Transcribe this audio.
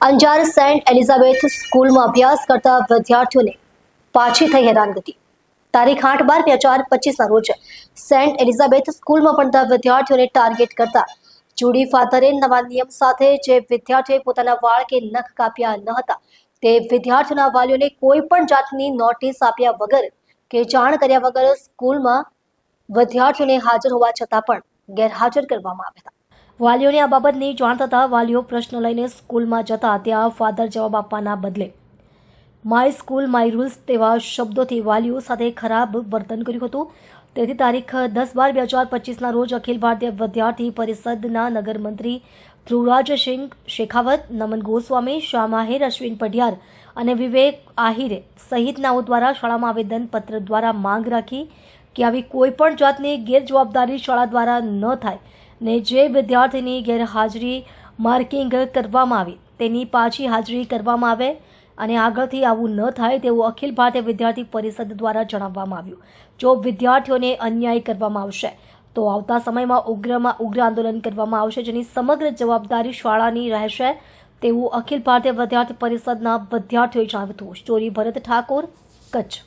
Anjar Saint Elizabeth સ્કૂલમાં અભ્યાસ કરતા વિદ્યાર્થીઓને પાછી થઈ હેરાનગતિ। તારીખ 8/12/2025ના રોજ સેન્ટ એલિઝાબેથ સ્કૂલમાં ભણતા વિદ્યાર્થીઓને ટાર્ગેટ કરતા જુડી ફાધરે નવા નિયમ સાથે જે વિદ્યાર્થીઓએ પોતાના વાળ કે નખ કાપ્યા ન હતા તે વિદ્યાર્થીઓના વાલીઓને કોઈ પણ જાતની નોટિસ આપ્યા વગર કે જાણ કર્યા વગર સ્કૂલમાં વિદ્યાર્થીઓને હાજર હોવા છતાં પણ ગેરહાજર કરવામાં આવ્યા હતા। વાલીઓને આ બાબતની જાણ થતાં વાલીઓ પ્રશ્ન લઈને સ્કૂલમાં જતા ત્યાં ફાધર જવાબ આપવાના બદલે માય સ્કૂલ માય રૂલ્સ તેવા શબ્દોથી વાલીઓ સાથે ખરાબ વર્તન કર્યું હતું। તેથી તારીખ 10/12/2025ના રોજ અખિલ ભારતીય વિદ્યાર્થી પરિષદના નગરમંત્રી ધ્રુવરાજસિંહ શેખાવત, નમન ગોસ્વામી, શાહ માહેર, અશ્વિન પઢિયાર અને વિવેક આહિરે સહિતનાઓ દ્વારા શાળામાં આવેદનપત્ર દ્વારા માંગ રાખી કે આવી કોઈ પણ જાતની ગેરજવાબદારી શાળા દ્વારા ન થાય ને જે વિદ્યાર્થીની ગેરહાજરી માર્કિંગ કરવામાં આવી તેની પાછી હાજરી કરવામાં આવે અને આગળથી આવું ન થાય તેવું અખિલ ભારતીય વિદ્યાર્થી પરિષદ દ્વારા જણાવવામાં આવ્યું। જો વિદ્યાર્થીઓને અન્યાય કરવામાં આવશે તો આવતા સમયમાં ઉગ્રમાં ઉગ્ર આંદોલન કરવામાં આવશે, જેની સમગ્ર જવાબદારી શાળાની રહેશે તેવું અખિલ ભારતીય વિદ્યાર્થી પરિષદના વિદ્યાર્થીઓએ જણાવ્યું હતું। સ્ટોરી ભરત ઠાકોર, કચ્છ।